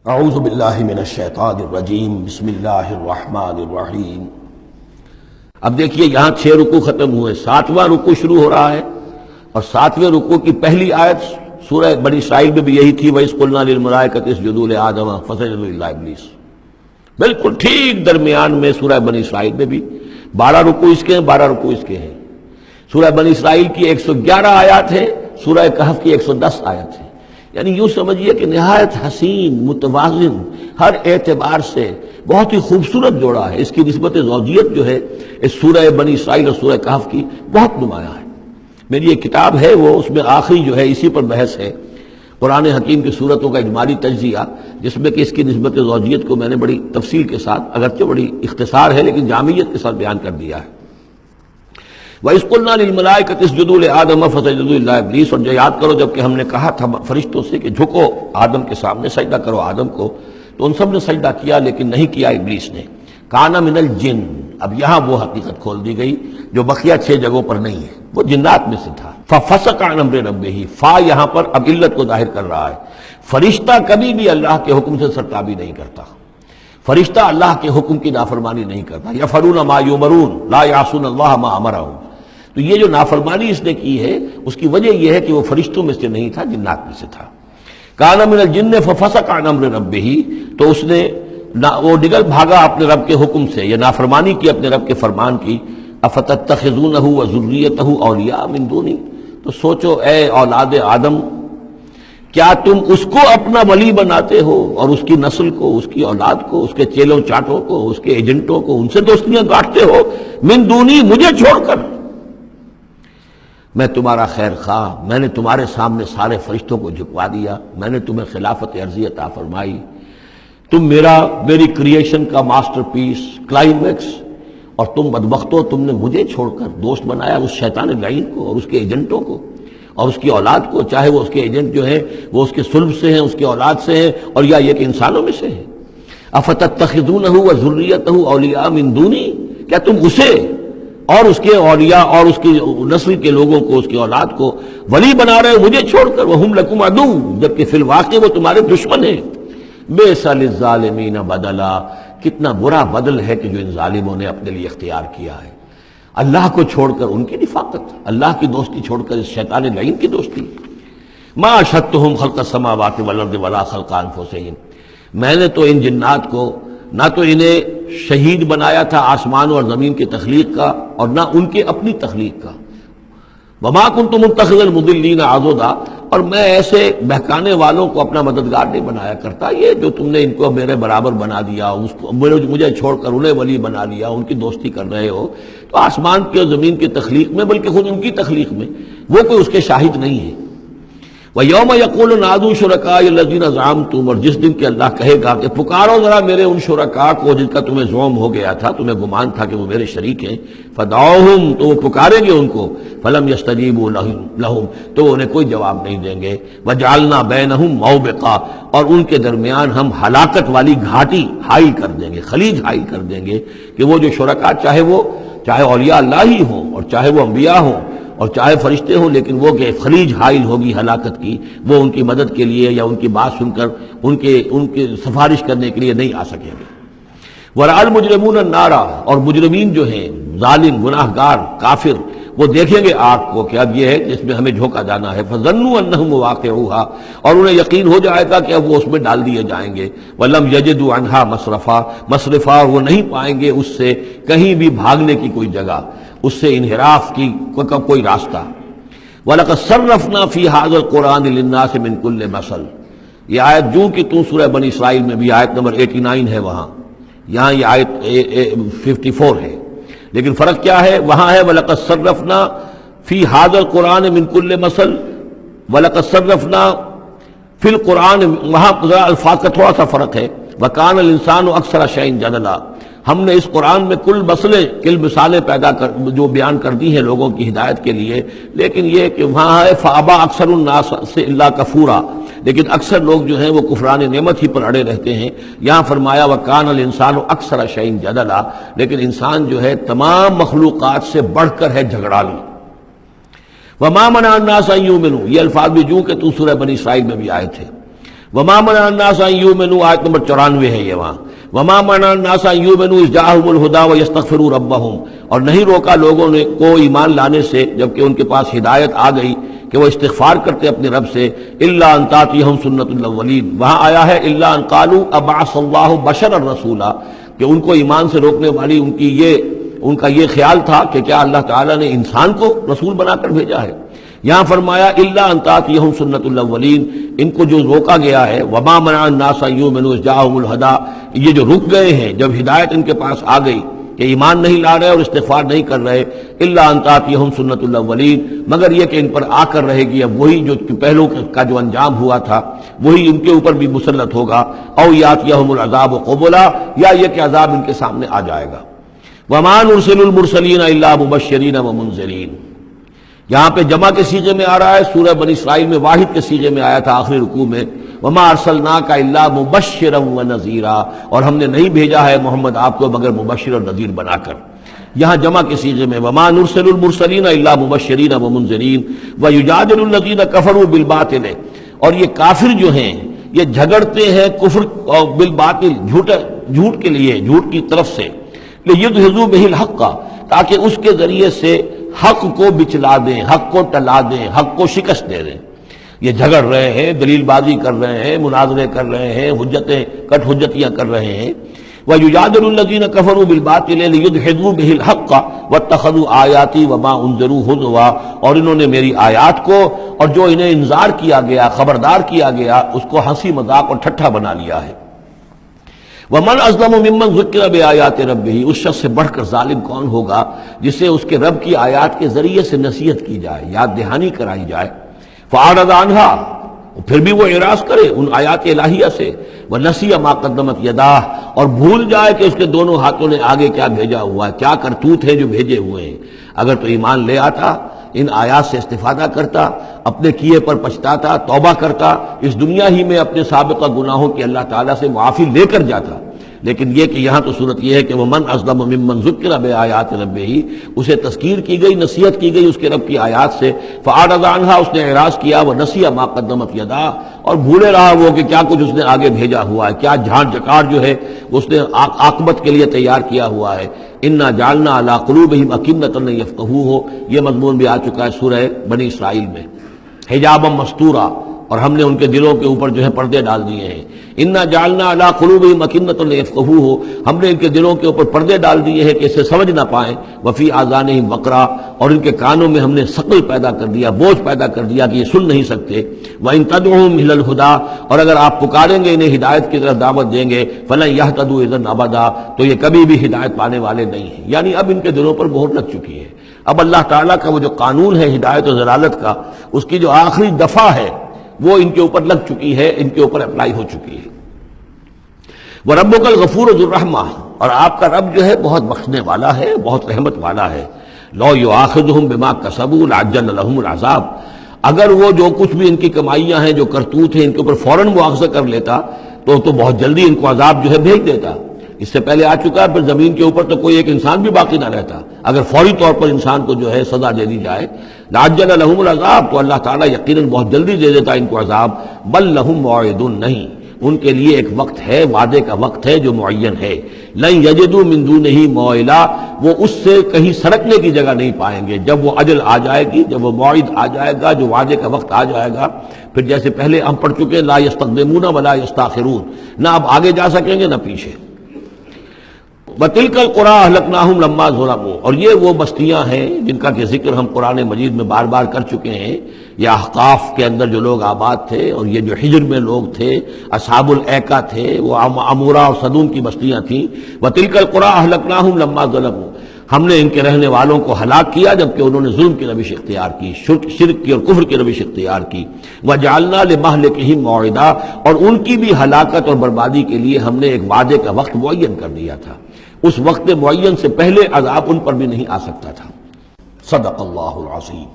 اعوذ باللہ من الشیطان الرجیم بسم اللہ الرحمن الرحیم۔ اب دیکھیے یہاں 6 رکوع ختم ہوئے، 7واں رکوع شروع ہو رہا ہے، اور 7ویں رکوع کی پہلی آیت سورہ بنی اسرائیل میں بھی یہی تھی، وَإِذْ قُلْنَا لِلْمَلَائِكَةِ اسْجُدُوا لِآدَمَ فَسَجَدُوا إِلَّا إِبْلِيسَ۔ بالکل ٹھیک درمیان میں سورہ بنی اسرائیل میں بھی 12 رکوع اس کے ہیں، 12 رکوع اس کے ہیں۔ سورہ بنی اسرائیل کی 111 آیات ہے، سورہ کہف کی 110 آیت ہے، یعنی یوں سمجھیے کہ نہایت حسین، متوازن، ہر اعتبار سے بہت ہی خوبصورت جوڑا ہے۔ اس کی نسبت زوجیت جو ہے اس سورہ بنی اسرائیل اور سورہ کہف کی بہت نمایاں ہے۔ میری ایک کتاب ہے، وہ اس میں آخری جو ہے اسی پر بحث ہے، قرآن حکیم کی صورتوں کا اجمالی تجزیہ، جس میں کہ اس کی نسبت زوجیت کو میں نے بڑی تفصیل کے ساتھ، اگرچہ بڑی اختصار ہے لیکن جامعیت کے ساتھ بیان کر دیا ہے۔ وَإِذْ قُلْنَا لِلْمَلَائِكَةِ اسْجُدُوا لِآدَمَ فَسَجَدُوا إِلَّا إِبْلِيسَ، اور جو یاد کرو جب کہ ہم نے کہا تھا فرشتوں سے کہ جھکو آدم کے سامنے، سجدہ کرو آدم کو، تو ان سب نے سجدہ کیا لیکن نہیں کیا ابلیس نے۔ کَانَ مِنَ الْجِنِّ، اب یہاں وہ حقیقت کھول دی گئی جو بقیہ 6 جگہوں پر نہیں ہے، وہ جنات میں سے تھا۔ فَفَسَقَ عَنْ أَمْرِ رَبِّهِ، فا یہاں پر اب علت کو ظاہر کر رہا ہے۔ فرشتہ کبھی بھی اللہ کے حکم سے سرتابی نہیں کرتا، فرشتہ اللہ کے حکم کی نافرمانی نہیں کرتا۔ یفعلون ما یؤمرون لا یعصون اللہ ما امرهم، تو یہ جو نافرمانی اس نے کی ہے اس کی وجہ یہ ہے کہ وہ فرشتوں میں سے نہیں تھا، جنات میں سے تھا۔ کان من الجن ففسق عن امر ربه، تو اس نے وہ نکل بھاگا اپنے رب کے حکم سے، یہ نافرمانی کی اپنے رب کے فرمان کی۔ افتتخذونہ وذریتہ اولیاء من دونی، تو سوچو اے اولاد آدم، کیا تم اس کو اپنا ولی بناتے ہو اور اس کی نسل کو، اس کی اولاد کو، اس کے چیلوں چاٹوں کو، اس کے ایجنٹوں کو، ان سے دوستیاں گاٹتے ہو، من دونی، مجھے چھوڑ کر۔ میں تمہارا خیر خواہ، میں نے تمہارے سامنے سارے فرشتوں کو جھکوا دیا، میں نے تمہیں خلافت عرضی عطا فرمائی، تم میری کریشن کا ماسٹر پیس، کلائمیکس، اور تم بدبختو، تم نے مجھے چھوڑ کر دوست بنایا اس شیطان لعین کو اور اس کے ایجنٹوں کو اور اس کی اولاد کو، چاہے وہ اس کے ایجنٹ جو ہیں وہ اس کے صلب سے ہیں، اس کی اولاد سے ہیں، اور یا یہ کہ انسانوں میں سے ہیں۔ افتتخذونہ وذریتہ اولیاء من دونی، کیا تم اسے اور اس کے اولیاء اور اس کی نسل کے لوگوں کو، اس کی اولاد کو ولی بنا رہے ہو مجھے چھوڑ کر، وہم لکم عدو، جبکہ فی الواقع وہ تمہارے دشمن ہیں۔ بئس للظالمین بدلا، کتنا برا بدل ہے کہ جو ان ظالموں نے اپنے لیے اختیار کیا ہے۔ اللہ کو چھوڑ کر ان کی رفاقت، اللہ کی دوستی چھوڑ کر اس شیطان لعین کی دوستی۔ ما اشہدتہم خلق السماوات والارض ولا خلق انفسہم، میں نے تو ان جنات کو نہ تو انہیں شہید بنایا تھا آسمان اور زمین کی تخلیق کا، اور نہ ان کے اپنی تخلیق کا۔ وما کنت متخذ المضلین عضدا، اور میں ایسے بہکانے والوں کو اپنا مددگار نہیں بنایا کرتا۔ یہ جو تم نے ان کو میرے برابر بنا دیا، اس کو مجھے چھوڑ کر انہیں ولی بنا لیا، ان کی دوستی کر رہے ہو، تو آسمان کی اور زمین کی تخلیق میں، بلکہ خود ان کی تخلیق میں وہ کوئی اس کے شاہد نہیں ہے۔ وَيَوْمَ يَقُولُ نَادُوا شُرَكَائِيَ الَّذِينَ زَعَمْتُمْ، اور جس دن کہ اللہ کہے گا کہ پکارو ذرا میرے ان شرکاء کو جن کا تمہیں زعم ہو گیا تھا، تمہیں گمان تھا کہ وہ میرے شریک ہیں۔ فَدَعُوهُمْ، تو وہ پکاریں گے ان کو، فَلَمْ يَسْتَجِيبُوا لَهُمْ، تو وہ انہیں کوئی جواب نہیں دیں گے۔ وَجَعَلْنَا بَيْنَهُمْ مَوْبِقًا، اور ان کے درمیان ہم ہلاکت والی گھاٹی حائل کر دیں گے، خلیج حائل کر دیں گے، کہ وہ جو شرکاء چاہے اولیاء اللہ ہی ہوں اور چاہے وہ انبیاء ہوں اور چاہے فرشتے ہوں، لیکن وہ کہ خلیج حائل ہوگی ہلاکت کی، وہ ان کی مدد کے لیے یا ان کی بات سن کر ان کے سفارش کرنے کے لیے نہیں آ سکیں گے۔ وَرَأَى الْمُجْرِمُونَ النَّارَ، اور مجرمین جو ہیں، ظالم، گناہ گار، کافر، وہ دیکھیں گے آگ کو کہ اب یہ ہے جس میں ہمیں جھونکا جانا ہے۔ فَظَنُّوا أَنَّهُمْ مُوَاقِعُوهَا، اور انہیں یقین ہو جائے گا کہ اب وہ اس میں ڈال دیے جائیں گے۔ وَلَمْ يَجِدُوا عَنْهَا مَصْرِفًا، وہ نہیں پائیں گے اس سے کہیں بھی بھاگنے کی کوئی جگہ، اس سے انحراف کی کوئی راستہ۔ وَلَقَدْ صَرَّفْنَا فِي هَذَا الْقُرْآنِ لِلنَّاسِ مِنْ كُلِّ مَثَلٍ، یہ آیت جو کہ تو سورہ بنی اسرائیل میں بھی آیت نمبر 89 ہے، وہاں یہاں یہ آیت 54 ہے، لیکن فرق کیا ہے؟ وہاں ہے وَلَقَدْ صَرَّفْنَا فِي هَذَا الْقُرْآنِ مِنْ كُلِّ مَثَلٍ، وَلَقَدْ صَرَّفْنَا فِي الْقُرْآنِ، وہاں ذرا الفاظ کا تھوڑا سا فرق ہے۔ وَكَانَ الْإِنسَانُ أَكْثَرَ شَيْءٍ جَدَلًا، ہم نے اس قرآن میں کل مثالیں جو بیان کر دی ہیں لوگوں کی ہدایت کے لیے، لیکن یہ کہ وہاں ہے فَأَبَى أَكْثَرُ النَّاسِ إِلَّا كَفُورًا، لیکن اکثر لوگ جو ہیں وہ کفران نعمت ہی پر اڑے رہتے ہیں۔ یہاں فرمایا وَكَانَ الْإِنسَانُ أَكْثَرَ شَيْءٍ جَدَلًا، لیکن انسان جو ہے تمام مخلوقات سے بڑھ کر ہے جھگڑالو۔ وَمَا مَنَعَ النَّاسَ أَن يُؤْمِنُوا، یہ الفاظ بھی جو کہ تو سورہ بنی اسرائیل میں بھی آئے تھے۔ وما منع الناس ان یؤمنوا، آیت نمبر 94 ہے یہ وہاں، وما منع الناس ان یؤمنوا اذ جاءهم الهدى ويستغفروا ربهم، اور نہیں روکا لوگوں نے کو ایمان لانے سے جبکہ ان کے پاس ہدایت آ گئی کہ وہ استغفار کرتے اپنے رب سے، الا ان تاتیہم سنت الاولین، وہاں آیا ہے الا ان قالوا ابعث اللہ بشرا رسولا، کہ ان کو ایمان سے روکنے والی ان کا یہ خیال تھا کہ کیا اللہ تعالیٰ نے انسان کو رسول بنا کر بھیجا ہے۔ یہاں فرمایا الا ان تاتیہم سنت الاولین، ان کو جو روکا گیا ہے، وما منع الناس ان یؤمنوا اذ جاءهم الهدى، یہ جو رک گئے ہیں جب ہدایت ان کے پاس آ گئی کہ ایمان نہیں لا رہے اور استغفار نہیں کر رہے، الا ان تاتیہم سنت الاولین، مگر یہ کہ ان پر آ کر رہے گی اب وہی جو پہلو کا جو انجام ہوا تھا وہی ان کے اوپر بھی مسلط ہوگا، او یاتیہم العذاب قبلا، یا یہ کہ عذاب ان کے سامنے آ جائے گا۔ وما نرسل المرسلین الا مبشرین ومنذرین، یہاں پہ جمع کے سیغے میں آ رہا ہے، سورہ بنی اسرائیل میں واحد کے سیغے میں آیا تھا آخری رکوع میں، وما ارسلناک الا مبشرا ونذیرا، اور ہم نے نہیں بھیجا ہے محمد آپ کو مگر مبشر اور نذیر بنا کر۔ یہاں جمع کے سیغے میں وما نرسل المرسلین الا مبشرین ومنذرین ویجادل الذین کفروا بالباطل، اور یہ کافر جو ہیں یہ جھگڑتے ہیں کفر بالباطل، جھوٹ کے لیے، جھوٹ کی طرف سے، لیدحضوا بہ الحق، تاکہ اس کے ذریعے سے حق کو بچلا دیں، حق کو ٹلا دیں، حق کو شکست دے دیں۔ یہ جھگڑ رہے ہیں، دلیل بازی کر رہے ہیں، مناظرے کر رہے ہیں، کٹ حجتیاں کر رہے ہیں۔ وَيُجَادِلُ الَّذِينَ كَفَرُوا بِالْبَاطِلِ لِيُدْحِضُوا بِهِ الْحَقَّ وَاتَّخَذُوا آيَاتِي وَمَا أُنذِرُوا هُزُوًا، اور انہوں نے میری آیات کو اور جو انہیں انذار کیا گیا، خبردار کیا گیا، اس کو ہنسی مذاق اور ٹھٹھا بنا لیا ہے۔ وَمَنْ أَظْلَمُ مِمَّنْ ذُكِّرَ بِآيَاتِ رَبِّهِ، اس شخص سے بڑھ کر ظالم کون ہوگا جسے اس کے رب کی آیات کے ذریعے سے نصیحت کی جائے، یاد دہانی کرائی جائے، فَأَعْرَضَ عَنْهَا، پھر بھی وہ اعراض کرے ان آیات الہیہ سے، وَنَسِيَ مَا قَدَّمَتْ يَدَاهُ، اور بھول جائے کہ اس کے دونوں ہاتھوں نے آگے کیا بھیجا ہوا ہے، کیا کرتوت ہے جو بھیجے ہوئے ہیں۔ اگر تو ایمان لے آتا، ان آیات سے استفادہ کرتا، اپنے کیے پر پچھتاتا، توبہ کرتا، اس دنیا ہی میں اپنے سابقہ گناہوں کی اللہ تعالیٰ سے معافی لے کر جاتا، لیکن یہ کہ یہاں تو صورت یہ ہے کہ وَمَنْ أَظْلَمُ مِمَّنْ ذُكِّرَ بِآيَاتِ رَبِّهِ، اسے تذکیر کی گئی، نصیحت کی گئی اس کے رب کی آیات سے، فَأَعْرَضَ عَنْهَا، اس نے اعراض کیا، وَنَسِيَ مَا قَدَّمَتْ يَدَاهُ، اور بھولے رہا وہ کہ کیا کچھ اس نے آگے بھیجا ہوا ہے، کیا جھاڑ جکاڑ جو ہے اس نے عاقبت کے لیے تیار کیا ہوا ہے۔ اِنَّا جَعَلْنَا عَلَىٰ قُلُوبِهِمْ أَكِنَّةً أَن يَفْقَهُوهُ، یہ مضمون بھی آ چکا ہے سورہ بنی اسرائیل میں، حجابا مستورا، اور ہم نے ان کے دلوں کے اوپر جو ہے پردے ڈال دیے ہیں۔ انا جعلنا علی قلوبہم اکنۃ لیفقہوہ، ہم نے ان کے دلوں کے اوپر پردے ڈال دیے ہیں کہ اسے سمجھ نہ پائیں، وفی آذانہم وقرا، اور ان کے کانوں میں ہم نے ثقل پیدا کر دیا، بوجھ پیدا کر دیا کہ یہ سن نہیں سکتے۔ وان تدعوہم الی الہدی، اور اگر آپ پکاریں گے انہیں ہدایت کی طرف دعوت دیں گے، فلن یہتدوا اذا ابدا، تو یہ کبھی بھی ہدایت پانے والے نہیں ہیں۔ یعنی اب ان کے دلوں پر مہر لگ چکی ہے، اب اللہ تعالیٰ کا وہ جو قانون ہے ہدایت و ضلالت کا، اس کی جو آخری دفعہ ہے وہ ان کے اوپر لگ چکی ہے، ان کے اوپر اپلائی ہو چکی ہے۔ وَرَبُّكَ الْغَفُورُ ذُو الرَّحْمَةِ، اور آپ کا رب جو ہے بہت بخشنے والا ہے، بہت رحمت والا ہے۔ لَوْ يُؤَاخِذُهُم بِمَا كَسَبُوا لَعَجَّلَ لَهُمُ الْعَذَابَ، اگر وہ جو کچھ بھی ان کی کمائیاں ہیں، جو کرتوت ہیں، ان کے اوپر فوراً مواخذہ کر لیتا تو بہت جلدی ان کو عذاب جو ہے بھیج دیتا۔ اس سے پہلے آ چکا ہے، پھر زمین کے اوپر تو کوئی ایک انسان بھی باقی نہ رہتا اگر فوری طور پر انسان کو جو ہے سزا دے دی جائے۔ لَعَجَّلَ لَهُمُ الْعَذَابَ، تو اللہ تعالیٰ یقیناً بہت جلدی دے دیتا ان کو عذاب۔ بل لَهُم مَوْعِدٌ، نہیں، ان کے لیے ایک وقت ہے، وعدے کا وقت ہے جو معین ہے۔ لَن يَجِدُوا مِن دُونِهِ مَوْعِلًا، وہ اس سے کہیں سرکنے کی جگہ نہیں پائیں گے۔ جب وہ اجل آ جائے گی، جب وہ موعد آ جائے گا، جو وعدے کا وقت آ جائے گا، پھر جیسے پہلے ہم پڑھ چکے لا يستقدمون ولا يستاخرون، نہ اب آگے جا سکیں گے نہ پیچھے۔ وَتِلْكَ الْقُرَىٰ أَهْلَكْنَاهُمْ لَمَّا ظَلَمُوا، اور یہ وہ بستیاں ہیں جن کا کہ ذکر ہم قرآن مجید میں بار بار کر چکے ہیں۔ یہ احقاف کے اندر جو لوگ آباد تھے، اور یہ جو حجر میں لوگ تھے، اصحاب الایکا تھے، وہ عمورہ اور صدوم کی بستیاں تھیں۔ وَتِلْكَ الْقُرَىٰ أَهْلَكْنَاهُمْ لَمَّا ظَلَمُوا، ہم نے ان کے رہنے والوں کو ہلاک کیا جبکہ انہوں نے ظلم کی روش اختیار کی، شرک کی اور کفر کی روش اختیار کی۔ وَجَعَلْنَا لِمَهْلِكِهِمْ مَوْعِدًا، اور ان کی بھی ہلاکت اور بربادی کے لیے ہم نے ایک وعدے کا وقت معین کر دیا تھا، اس وقت معین سے پہلے عذاب ان پر بھی نہیں آ سکتا تھا۔ صدق اللہ العظیم۔